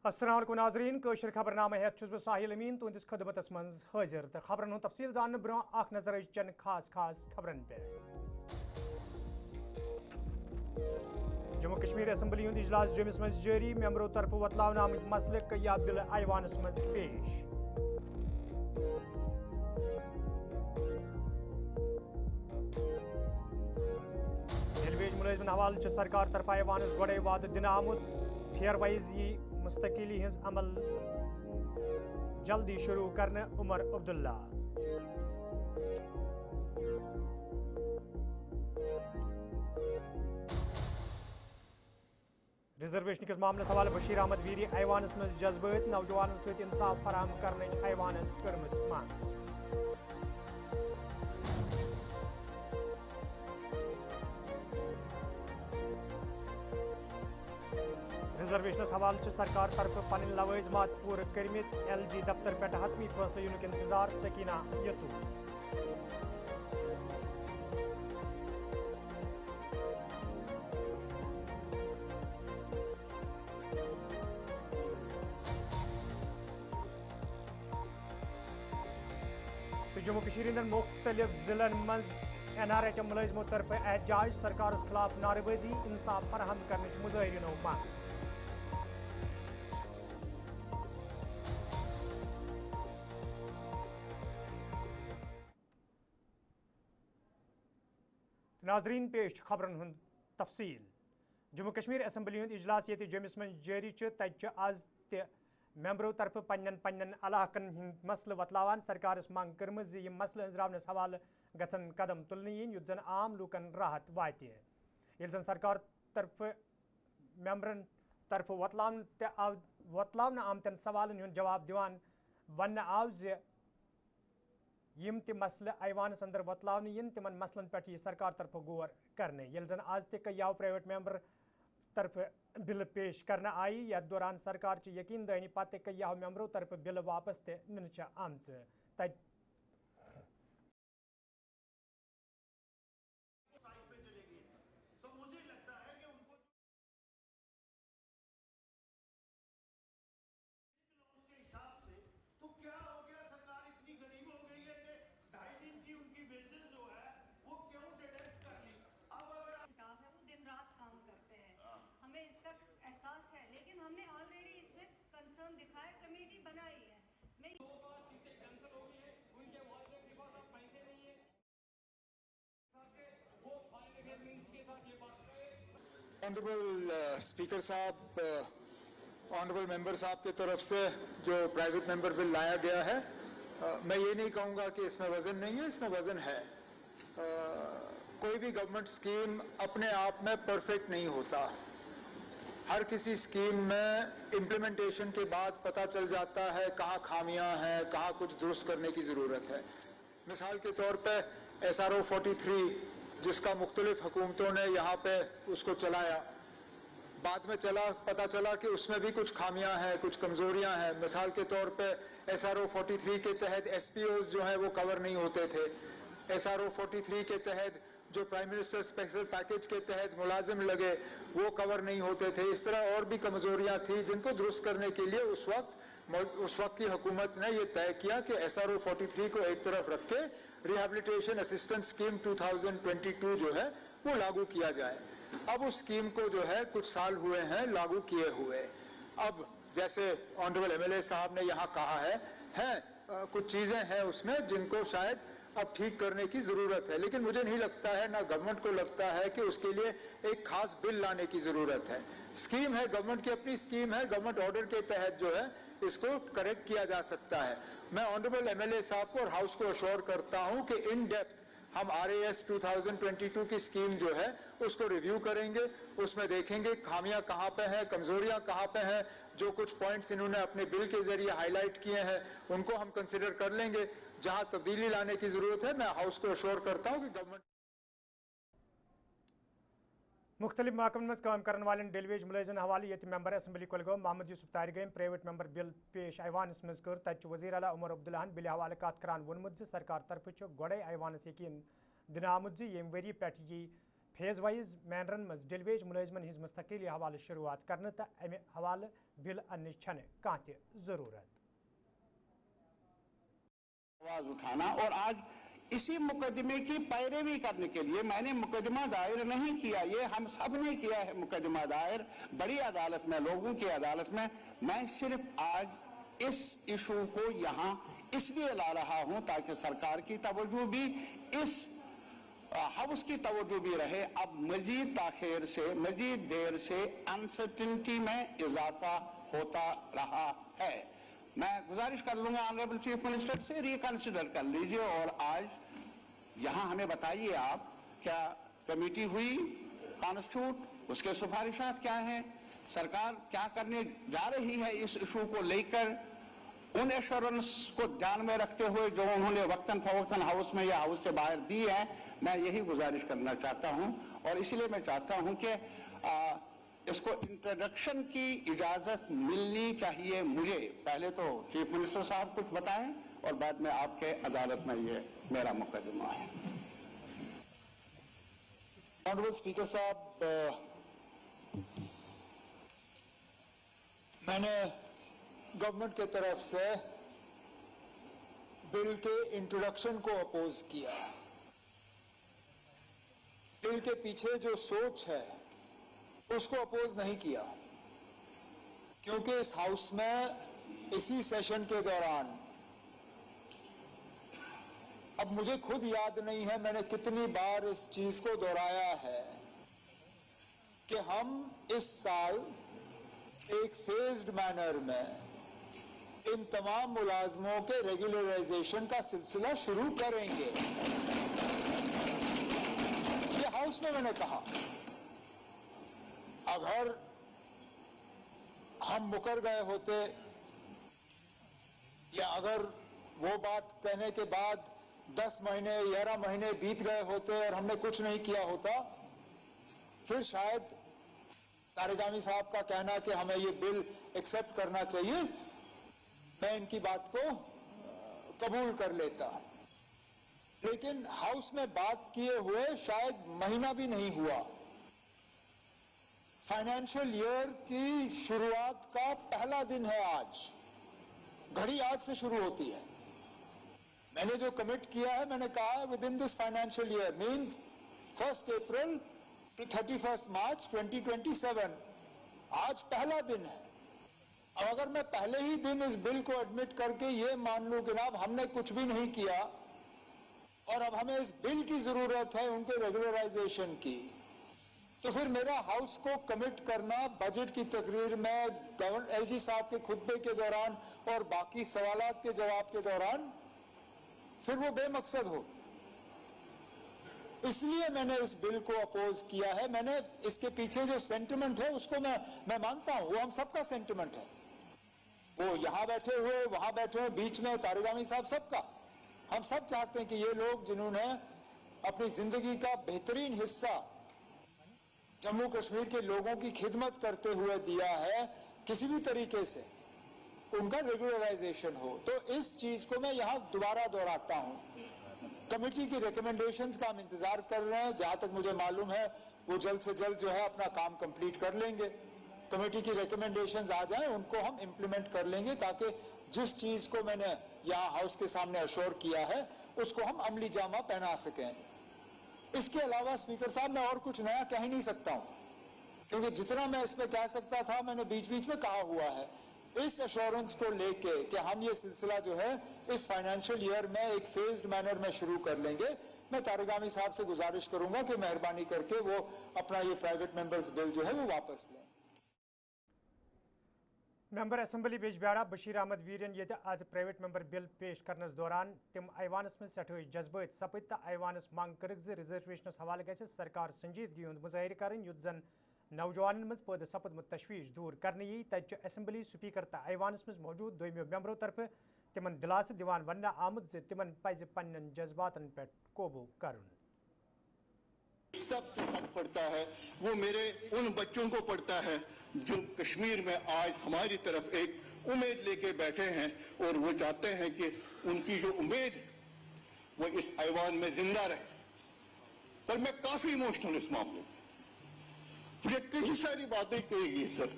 अस्सलाम वालेकुम नाज़रीन कशर खबरनामा हेत छुस बह साहिल अमीन तुंदिस खदमतस मज हाजिर तो खबरन हुंद तफसील जानने ब्रोह अख नजर चन खास खबरन पे। जम्मू कश्मीर असम्बली हुंद इजलास जम्मूस मज जारी मेंबरों तरफ वतलावन आमत मसले कया बिल ऐवानस मज पेश। रेलवेज मुलाजिमन हवाले सरकार तरफ ऐवानस गड़े वाद दिन आमुत फेयरवाइज यी मुस्तकिली हिंस अमल जल्दी शुरू करने उमर अब्दुल्ला। रिजर्वेशन किस मामले हवाले बशीर अहमद वीरी ऐवानस मज जज्बात नौजवान सहित इंसाफ फराहम करने ऐवानस कर्मच मांग। रिजर्वेशनस हवाले सरकार तरफ पन लवाजमात पूर करमित LG दफ्तर पे हतमी फैसले युनुक इंतजार सकीना यतू। जम्मू कश्मीर मुख्तलिफ जिलन मज NRH मुलाजिमों तरफ एहतजाज सरकार खिलाफ नारेबाजी इंसाफ फराहम करने मुजाहिरीनों मांग। नाजरीन पेश खबरन हुंद तफसील। जम्मू कश्मीर असम्बली हुंद इजलास ये जम्मूस मज जारी तज आज ते मेंबरों तरफ पन्न पन्न इलाकन हिंद मसले वतलावान सरकारस मांग कर्म यह मसले अंजरावनस हवाले गसन कदम तुलने यीन युत जन आम लूकन राहत वात ये जन सरकार तरफ मेंबरन तरफ वतलावन आमतन सवालन हुंद जवाब दिवान वन आव ज यम ते मसले ऐवानस अंदर वतलावन यन तिमन मसलन पे यह सरकार तरफ गौर करने ये जन आज तक प्राइवेट मेंबर तरफ बिल पेश करना आई यथ दौरान सरकार यकीन दहानी पत कयाव मेंबरों तरफ बिल वापस ते nin आमच तज दिखाए कमेटी बनाई है मैं दो बार सीटें कैंसिल हो गई है उनके वादे के पास अब पैसे नहीं है वो फाइनल मिनिस्टर के साथ ये बात करें। ऑनरेबल स्पीकर साहब, ऑनरेबल मेंबर साहब की तरफ से जो प्राइवेट मेंबर बिल लाया गया है, मैं ये नहीं कहूँगा कि इसमें वजन नहीं है, इसमें वजन है। कोई भी गवर्नमेंट स्कीम अपने आप में परफेक्ट नहीं होता। हर किसी स्कीम में इम्प्लीमेंटेशन के बाद पता चल जाता है कहाँ खामियां हैं, कहाँ कुछ दुरुस्त करने की ज़रूरत है। मिसाल के तौर पे SRO 43 जिसका मुख्तलिफ हुकूमतों ने यहाँ पे उसको चलाया, बाद में पता चला कि उसमें भी कुछ खामियां हैं, कुछ कमज़ोरियां हैं। मिसाल के तौर पे SRO 43 के तहत SPOs जो हैं वो कवर नहीं होते थे। SRO 43 के तहत जो प्राइम मिनिस्टर स्पेशल पैकेज के तहत मुलाजिम लगे वो कवर नहीं होते थे। इस तरह और भी कमजोरियां थी जिनको दुरुस्त करने के लिए उस वक्त की हुकूमत ने यह तय किया कि SRO 43 को एक तरफ रख के रिहेबिलिटेशन असिस्टेंस स्कीम 2022 जो है वो लागू किया जाए। अब उस स्कीम को जो है कुछ साल हुए हैं लागू किए हुए। अब जैसे ऑनरेबल MLA साहब ने यहाँ कहा है कुछ चीजें हैं उसमें जिनको शायद अब ठीक करने की जरूरत है, लेकिन मुझे नहीं लगता है, ना गवर्नमेंट को लगता है कि उसके लिए एक खास बिल लाने की जरूरत है। स्कीम है, गवर्नमेंट की अपनी स्कीम है, गवर्नमेंट ऑर्डर के तहत जो है इसको करेक्ट किया जा सकता है। मैं ऑनरेबल MLA साहब को और हाउस को अश्योर करता हूं कि इन डेप्थ हम RAS 2022 की स्कीम जो है उसको रिव्यू करेंगे, उसमें देखेंगे खामियां कहां पे हैं, कमजोरियां कहां पे हैं। जो कुछ पॉइंट्स इन्होंने अपने बिल के जरिए हाईलाइट किए हैं उनको हम कंसिडर कर लेंगे। जहां तब्दीली लाने की जरूरत है मैं हाउस को अश्योर करता हूं कि गवर्नमेंट मुख्तलिफ महकमन मज काम करने वाले डेलीवेज मुलाजिन हवाले ये member assembly Kulgam Mohammad Yusuf Tarigam private member bill पेश ऐवानस मज कर तच वज़ीर आला उमर अब्दुल्ला बिल हवाले कत करान वोनमुत सरकार तरफ गड़े ऐवानस यकीन दिन आमुत यम वरी पे फेज वाइज मैनरन मज डेलीवेज मुलाजमन हिज मुस्तकिल हवाले शुरुआत करने तो अमे हवाले बिल अन्य छन कह जरूरत आवाज उठाना। और आज इसी मुकदमे की पैरवी करने के लिए मैंने मुकदमा दायर नहीं किया, ये हम सब ने किया है मुकदमा दायर बड़ी अदालत में, लोगों की अदालत में। मैं सिर्फ आज इस इशू को यहाँ इसलिए ला रहा हूं ताकि सरकार की तवज्जो भी इस हाउस की तवज्जो भी रहे। अब मजीद ताखिर से, मजीद देर से अनसर्टिनिटी में इजाफा होता रहा है। मैं गुजारिश कर लूंगा ऑनरेबल चीफ मिनिस्टर से रिकंसिडर कर लीजिए और आज यहां हमें बताइए आप क्या कमेटी हुई कॉन्स्टिट्यूट, उसके सिफारिशात क्या हैं, सरकार क्या करने जा रही है इस इशू को लेकर, उन एश्योरेंस को ध्यान में रखते हुए जो उन्होंने वक्तन फवक्तन हाउस में या हाउस से बाहर दी है। मैं यही गुजारिश करना चाहता हूं और इसलिए मैं चाहता हूं कि इसको इंट्रोडक्शन की इजाजत मिलनी चाहिए मुझे। पहले तो चीफ मिनिस्टर साहब कुछ बताएं और बाद में आपके अदालत में ये मेरा मुकदमा है। ऑनरेबल स्पीकर साहब, मैंने गवर्नमेंट के तरफ से बिल के इंट्रोडक्शन को अपोज किया। बिल के पीछे जो सोच है उसको अपोज नहीं किया, क्योंकि इस हाउस में इसी सेशन के दौरान, अब मुझे खुद याद नहीं है मैंने कितनी बार इस चीज को दोहराया है कि हम इस साल एक फेज्ड मैनर में इन तमाम मुलाजमों के रेगुलराइजेशन का सिलसिला शुरू करेंगे। ये हाउस में मैंने कहा अगर हम मुकर गए होते या अगर वो बात कहने के बाद 10 महीने 11 महीने बीत गए होते और हमने कुछ नहीं किया होता, फिर शायद तारिगामी साहब का कहना कि हमें ये बिल एक्सेप्ट करना चाहिए, मैं इनकी बात को कबूल कर लेता। लेकिन हाउस में बात किए हुए शायद महीना भी नहीं हुआ, फाइनेंशियल ईयर की शुरुआत का पहला दिन है आज, घड़ी आज से शुरू होती है। मैंने जो कमिट किया है, मैंने कहा है within this financial year means 1 April to 31 March 2027, आज पहला दिन है। अब अगर मैं पहले ही दिन इस बिल को एडमिट करके ये मान लूं कि ना हमने कुछ भी नहीं किया और अब हमें इस बिल की जरूरत है उनके रेगुलराइजेशन की, तो फिर मेरा हाउस को कमिट करना बजट की तकरीर में, गवर्नर एलजी साहब के खुतबे के दौरान और बाकी सवालात के जवाब के दौरान, फिर वो बेमकसद हो। इसलिए मैंने इस बिल को अपोज किया है। मैंने इसके पीछे जो सेंटिमेंट है उसको मैं मानता हूं, वो हम सबका सेंटिमेंट है। वो यहां बैठे हुए, वहां बैठे हुए, बीच में तारिगामी साहब, सबका। हम सब चाहते हैं कि ये लोग जिन्होंने अपनी जिंदगी का बेहतरीन हिस्सा जम्मू कश्मीर के लोगों की खिदमत करते हुए दिया है, किसी भी तरीके से उनका रेगुलराइजेशन हो। तो इस चीज को मैं यहां दोबारा दोहराता हूं। कमेटी की रिकमेंडेशंस का हम इंतजार कर रहे हैं, जहां तक मुझे मालूम है वो जल्द से जल्द जो है अपना काम कंप्लीट कर लेंगे। कमेटी की रिकमेंडेशंस आ जाएं, उनको हम इंप्लीमेंट कर लेंगे ताकि जिस चीज को मैंने यहाँ हाउस के सामने अश्योर किया है उसको हम अमली जामा पहना सकें। इसके अलावा स्पीकर साहब मैं और कुछ नया कह ही नहीं सकता हूं, क्योंकि जितना मैं इस पे कह सकता था मैंने बीच बीच में कहा हुआ है। इस एश्योरेंस को लेके कि हम ये सिलसिला जो है इस फाइनेंशियल ईयर में एक फेज्ड मैनर में शुरू कर लेंगे, मैं तारिगामी साहब से गुजारिश करूंगा कि मेहरबानी करके वो अपना ये प्राइवेट मेंबर्स बिल जो है वो वापस लें। मेंबर असम्बली बिजबियाड़ा बशीर अहमद वीरन ये आज प्राइवेट मेंबर बिल पेश करने दौरान तम ऐवानस में सठे जज्बात सपद तो ऐवानस मांग कर रिजर्वेशन हवाले गि सरकार संजीदगी हुंद मुजाहिर करें युत जन नौजवान मज पैद सपदमुत तशवीश दूर करने यी तत असम्बली स्पीकर तो ऐवानस मज मौजूद दोमियों मेंबरों तरफ तिमन दिलास दिवान वन आमुद तिमन पज पन्न जज्बातन पे काबू कर। सब जो हक पड़ता है वो मेरे उन बच्चों को पड़ता है जो कश्मीर में आज हमारी तरफ एक उम्मीद लेके बैठे हैं और वो चाहते हैं कि उनकी जो उम्मीद वो इस ऐवान में जिंदा रहे। पर मैं काफी इमोशनल इस मामले में, मुझे कई सारी बातें कहेगी सर।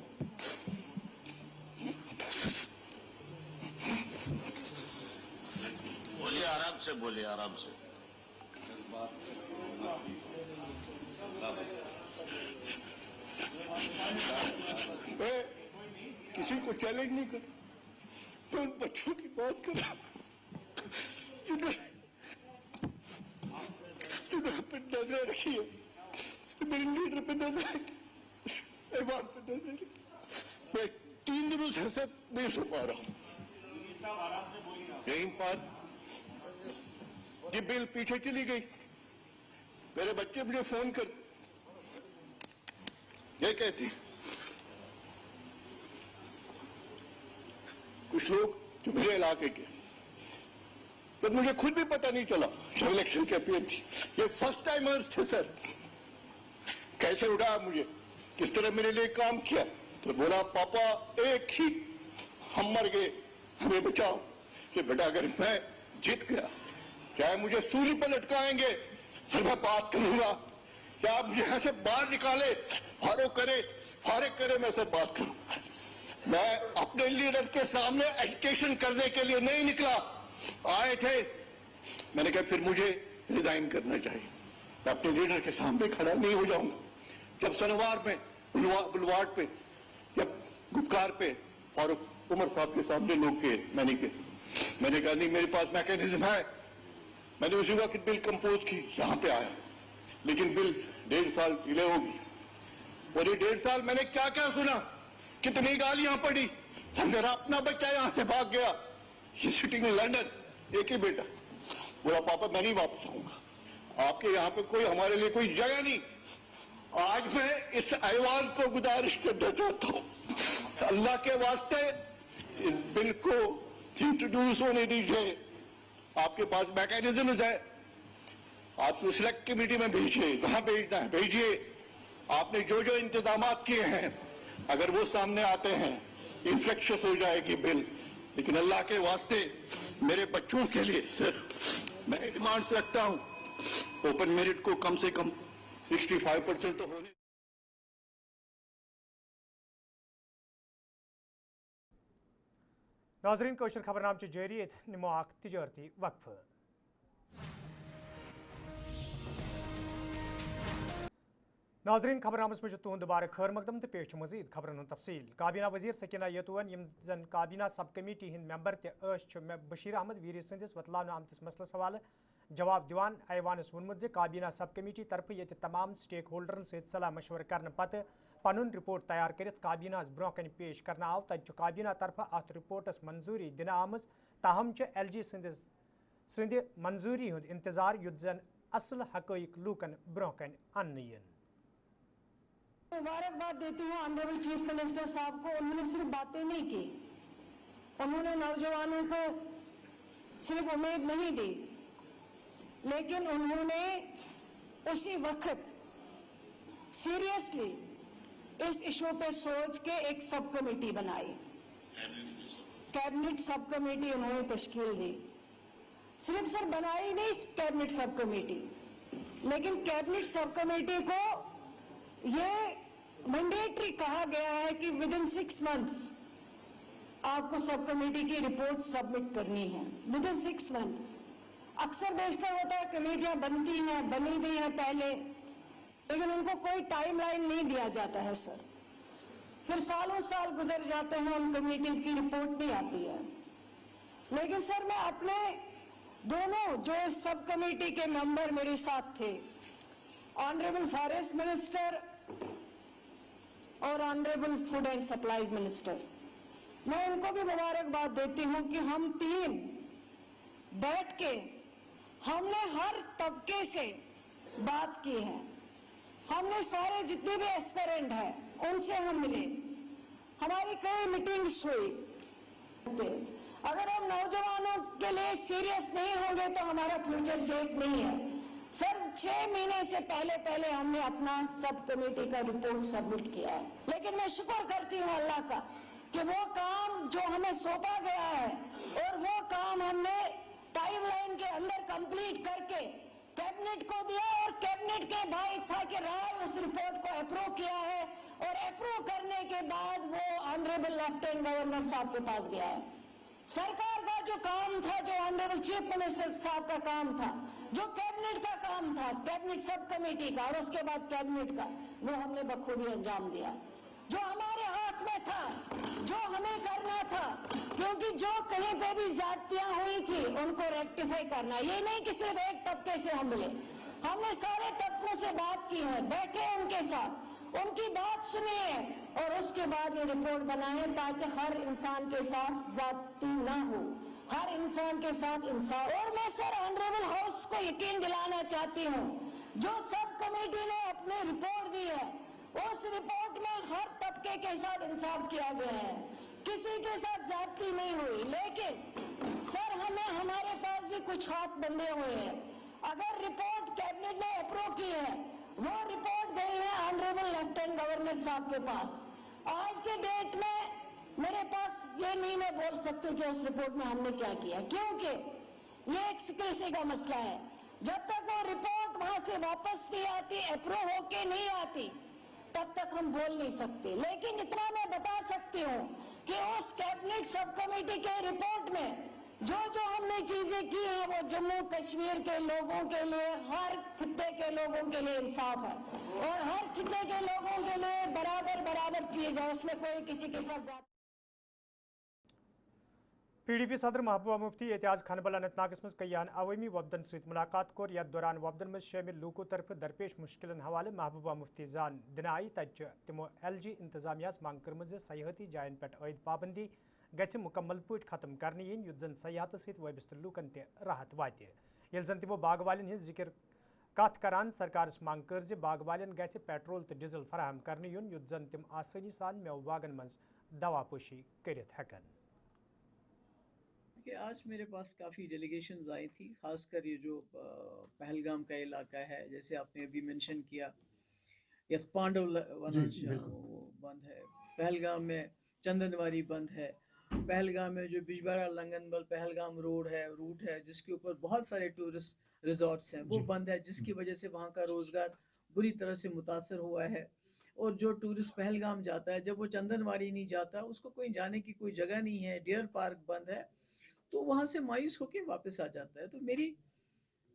बोलिए, आराम से बोलिए, आराम से। मैं किसी को चैलेंज नहीं कर, मैं उन बच्चों की बात कर रहा हूं जिन्होंने पे नजर रखी है, मेरे लीडर पे नजर रखी, ऐवान पे नजर रखी। मैं 3 दिनों से नहीं सो पा रहा हूं। यही बात, ये बिल पीछे चली गई। मेरे बच्चे मुझे फोन कर ये कहते हैं, कुछ लोग जो मेरे इलाके के, तो मुझे खुद भी पता नहीं चला जब इलेक्शन कैंपेन थी, ये फर्स्ट टाइमर्स थे सर। कैसे उठाया मुझे, किस तरह मेरे लिए काम किया, तो बोला पापा एक ही हम मर गए, हमें बचाओ। कि बेटा अगर मैं जीत गया, चाहे मुझे सूली पर लटकाएंगे, फिर मैं बात करूंगा, क्या आप मुझे यहां से बाहर निकाले, फारिग करे मैं सर बात करूं। मैं अपने लीडर के सामने एजुकेशन करने के लिए नहीं निकला, आए थे, मैंने कहा फिर मुझे रिजाइन करना चाहिए, मैं अपने लीडर के सामने खड़ा नहीं हो जाऊंगा। जब शनिवार में बुलवार्ड पे या गुपकार पे और उमर साहब के सामने लोग के मैंने कहा नहीं, मेरे पास मैकेनिज्म है। मैंने उसी वक्त बिल कंपोज की, यहां पे आया, लेकिन बिल 1.5 साल डिले होगी। और ये 1.5 साल मैंने क्या क्या सुना, कितनी गालियां पड़ी। मेरा अपना बच्चा यहां से भाग गया, सिटिंग इन लंदन, एक ही बेटा, बोला पापा मैं नहीं वापस आऊंगा, आपके यहाँ पे कोई हमारे लिए कोई जगह नहीं। आज मैं इस ऐवान को गुजारिश करना चाहता हूं, अल्लाह के वास्ते इस बिल को इंट्रोड्यूस होने दीजिए। आपके पास मैकेनिज्म है, आप सिलेक्ट कमेटी में भेजिए, कहां भेजना है भेजिए। आपने जो जो इंतजाम किए हैं, अगर वो सामने आते हैं, इन्फेक्शियस हो जाएगी बिल। लेकिन अल्लाह के वास्ते मेरे बच्चों के लिए सर मैं डिमांड रखता हूं, ओपन मेरिट को कम से कम 65% तो होने। नाजरीन कोशर खबरनाम जारी निमो तजारती वक्फ। नाजरीन खबरनामस मज तुंद दोबारा खैर मकदम तो पेश मजीद खबरन तफसील। काबीना वजीर सकीना यतून यम जन काबीना सब कमेटी हिंद मेंबर बशीर अहमद वीर संदिस वतलान आमतिस मसलस हवाले जवाब दिवान ऐवानस वोनमुत जे काबीना सब कमेटी तरफ ये तमाम स्टेक होल्डरन सहित सलाह मशवर करने पते पनुन रिपोर्ट तैयार कर काबीना ब्रोह कन पेश करना आव तब काबीना तरफ अत रिपोर्टस मंजूरी दिन आमज। ताहम LG सिंध मंजूरी हुंद इंतजार युद्ध जन असल हकैक लूकन ब्रोह कन अन्न यन। मुबारकबाद देती हूँ ऑनरेबल चीफ मिनिस्टर साहब को। उन्होंने सिर्फ बातें नहीं की, उन्होंने नौजवानों को सिर्फ उम्मीद नहीं दी, लेकिन उन्होंने उसी वक्त सीरियसली इस इशू पे सोच के एक सब कमेटी बनाई, कैबिनेट सब कमेटी उन्होंने तश्कील दी। सिर्फ सर बनाई नहीं कैबिनेट सब कमेटी, लेकिन कैबिनेट सब कमेटी को ये मैंडेटरी कहा गया है कि विद इन 6 मंथ्स आपको सब कमेटी की रिपोर्ट सबमिट करनी है, विद इन 6 मंथ्स। अक्सर बेशतर होता है कमेटियां बनती हैं, बनी भी हैं पहले, लेकिन उनको कोई टाइमलाइन नहीं दिया जाता है सर, फिर सालों साल गुजर जाते हैं, उन कमेटीज की रिपोर्ट नहीं आती है। लेकिन सर मैं अपने दोनों जो इस सब कमेटी के मेंबर मेरे साथ थे, ऑनरेबल फॉरेस्ट मिनिस्टर और honourable food and supplies minister, मैं उनको भी मुबारकबाद देती हूं कि हम 3 बैठ के हमने हर तबके से बात की है, हमने सारे जितने भी एस्पिरेंट हैं उनसे हम मिले, हमारी कई मीटिंग्स हुई। अगर हम नौजवानों के लिए सीरियस नहीं होंगे तो हमारा फ्यूचर सेफ नहीं है सर। 6 महीने से पहले हमने अपना सब कमेटी का रिपोर्ट सबमिट किया है, लेकिन मैं शुक्र करती हूँ अल्लाह का कि वो काम जो हमें सौंपा गया है और वो काम हमने टाइमलाइन के अंदर कंप्लीट करके कैबिनेट को दिया और कैबिनेट के बाद था कि राय उस रिपोर्ट को अप्रूव किया है और अप्रूव करने के बाद वो ऑनरेबल लेफ्टिनेंट गवर्नर साहब के पास गया है। सरकार का जो काम था, जो ऑनरेबल चीफ मिनिस्टर साहब का काम था, जो कैबिनेट का काम था, कैबिनेट सब कमेटी का और उसके बाद कैबिनेट का, वो हमने बखूबी अंजाम दिया। जो हमारे हाथ में था, जो हमें करना था, क्योंकि जो कहीं पे भी ज्यादतियां हुई थी उनको रेक्टिफाई करना, ये नहीं कि सिर्फ एक तबके से हम मिले, हमने सारे तबकों से बात की है, बैठे उनके साथ, उनकी बात सुनी है और उसके बाद ये रिपोर्ट बनाए ताकि हर इंसान के साथ ज्यादती ना हो, हर इंसान के साथ इंसाफ। और मैं सर ऑनरेबल हाउस को यकीन दिलाना चाहती हूँ, जो सब कमेटी ने अपनी रिपोर्ट दी है उस रिपोर्ट में हर तबके के साथ इंसाफ किया गया है, किसी के साथ ज्यादती नहीं हुई। लेकिन सर हमारे पास भी कुछ हाथ बंधे हुए हैं। अगर रिपोर्ट कैबिनेट ने अप्रूव की है, वो रिपोर्ट गई है ऑनरेबल लेफ्टिनेंट गवर्नर साहब के पास। आज के डेट में मेरे पास ये नहीं मैं बोल सकती कि उस रिपोर्ट में हमने क्या किया, क्योंकि ये एक सिक्रेसी का मसला है। जब तक वो रिपोर्ट वहां से वापस नहीं आती, अप्रूव होके नहीं आती, तब तक हम बोल नहीं सकते। लेकिन इतना मैं बता सकती हूँ कि उस कैबिनेट सब कमेटी के रिपोर्ट में जो जो हमने चीजें की हैं वो जम्मू कश्मीर के लोगों के लिए, हर खित्ते के लोगों के लिए इंसाफ है और हर खित्ते के लोगों के लिए बराबर चीज है, उसमें कोई किसी के साथ ज्यादा। PDP सदर महबूबा मुफ्ती एतियाज खानबल अनंतनागस मज कयान अवामी वफदन सत मुलाकात कोर यथ दौरान वफदन मज शामिल लूकों तरफ दरपेश मुश्किलन हवाले महबूबा मुफ्ती जान दिनाई तच तमो LG इंतजामिया मांग कर्म सयाहती जायन पे आयद पाबंदी गि मुकम्मल पे खत्म करने इन युत जन सयाहत सत वबस्त लूकन त राहत वात। ये जन तमो बाग वालन हज जिक्र कत करान सरकारस मांग कर बाग वालन गि पेट्रोल तो डीजल फराहम करने युन युत जन तम आसानी सान मेव बागन मज दवा पोशी करित हेकन। कि आज मेरे पास काफ़ी डेलीगेशंस आई थी, ख़ासकर ये जो पहलगाम का इलाका है, जैसे आपने अभी मेंशन किया, यह पांडव वनांश वो बंद है, पहलगाम में चंदनवारी बंद है, पहलगाम में जो बिजबाड़ा लंगनबल पहलगाम रूट है जिसके ऊपर बहुत सारे टूरिस्ट रिजॉर्ट्स हैं, वो बंद है, जिसकी वजह से वहाँ का रोज़गार बुरी तरह से मुतासर हुआ है। और जो टूरिस्ट पहलगाम जाता है, जब वो चंदनवारी नहीं जाता, उसको कोई जाने की कोई जगह नहीं है, डियर पार्क बंद है, तो वहाँ से मायूस होकर वापस आ जाता है। तो मेरी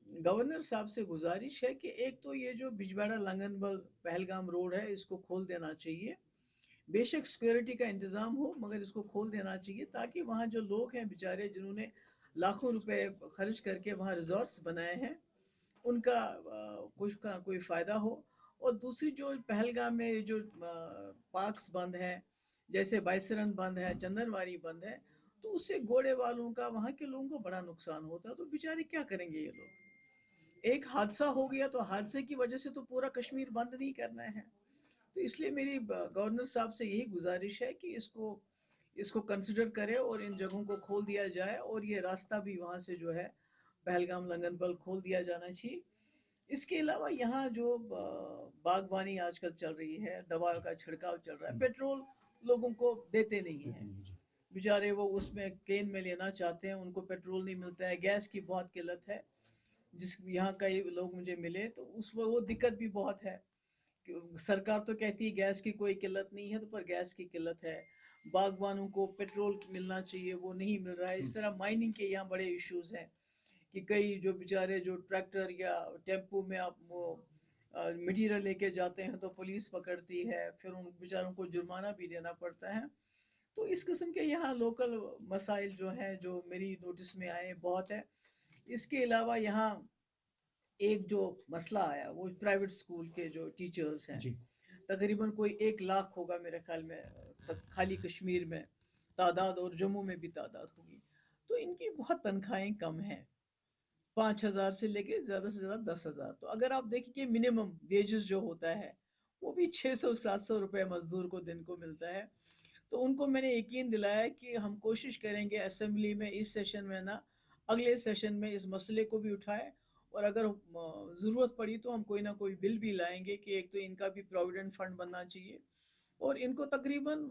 गवर्नर साहब से गुजारिश है कि एक तो ये जो बिजबाड़ा लंगनबल पहलगाम रोड है इसको खोल देना चाहिए, बेशक सिक्योरिटी का इंतज़ाम हो मगर इसको खोल देना चाहिए, ताकि वहाँ जो लोग हैं बेचारे जिन्होंने लाखों रुपए खर्च करके वहाँ रिजॉर्ट्स बनाए हैं उनका कुछ का कोई फ़ायदा हो। और दूसरी जो पहलगाम में जो पार्क्स बंद हैं, जैसे बाइसरन बंद है, चंदनवारी बंद है, तो उससे घोड़े वालों का, वहाँ के लोगों को बड़ा नुकसान होता है। तो बेचारे क्या करेंगे ये लोग? एक हादसा हो गया तो हादसे की वजह से तो पूरा कश्मीर बंद नहीं करना है। तो इसलिए मेरी गवर्नर साहब से यही गुजारिश है कि इसको कंसिडर करें और इन जगहों को खोल दिया जाए, और ये रास्ता भी वहाँ से जो है पहलगाम लंगनबल खोल दिया जाना चाहिए। इसके अलावा यहाँ जो बागवानी आजकल चल रही है, दवा का छिड़काव चल रहा है, पेट्रोल लोगों को देते नहीं है, बेचारे वो उसमें केन में लेना चाहते हैं, उनको पेट्रोल नहीं मिलता है, गैस की बहुत किल्लत है। जिस यहाँ कई लोग मुझे मिले तो वो दिक्कत भी बहुत है। सरकार तो कहती है गैस की कोई किल्लत नहीं है, तो पर गैस की किल्लत है। बागवानों को पेट्रोल मिलना चाहिए, वो नहीं मिल रहा है। इस तरह माइनिंग के यहाँ बड़े इश्यूज हैं कि कई जो बेचारे जो ट्रैक्टर या टेम्पो में आप वो मटीरियल लेके जाते हैं तो पुलिस पकड़ती है, फिर उन बेचारों को जुर्माना भी देना पड़ता है। तो इस किस्म के यहाँ लोकल मसाइल जो हैं जो मेरी नोटिस में आए बहुत है। इसके अलावा यहाँ एक जो मसला आया वो प्राइवेट स्कूल के जो टीचर्स हैं, तकरीबन कोई 1 लाख होगा मेरे ख्याल में खाली कश्मीर में तादाद, और जम्मू में भी तादाद होगी। तो इनकी बहुत तनख्वाहें कम हैं, 5,000 से लेके ज़्यादा से ज़्यादा 10,000। तो अगर आप देखिए कि मिनिमम वेजेस जो होता है वो भी 600-700 रुपये मजदूर को दिन को मिलता है। तो उनको मैंने यकीन दिलाया कि हम कोशिश करेंगे असेंबली में इस सेशन में ना, अगले सेशन में इस मसले को भी उठाएं, और अगर ज़रूरत पड़ी तो हम कोई ना कोई बिल भी लाएंगे कि एक तो इनका भी प्रोविडेंट फंड बनना चाहिए और इनको तकरीबन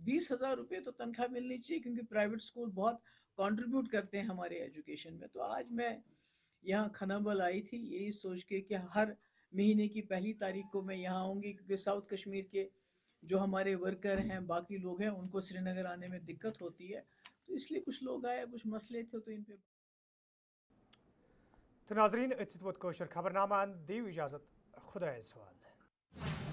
20,000 रुपये तो तनख्वाह मिलनी चाहिए, क्योंकि प्राइवेट स्कूल बहुत कंट्रीब्यूट करते हैं हमारे एजुकेशन में। तो आज मैं यहाँ खनाबल आई थी यही सोच के कि हर महीने की पहली तारीख को मैं यहाँ आऊँगी, क्योंकि साउथ कश्मीर के जो हमारे वर्कर हैं, बाकी लोग हैं, उनको श्रीनगर आने में दिक्कत होती है, तो इसलिए कुछ लोग आए, कुछ मसले थे तो इन पे। तो नाजरीन, खबरनामा दी इजाज़त, खुदा सवाल।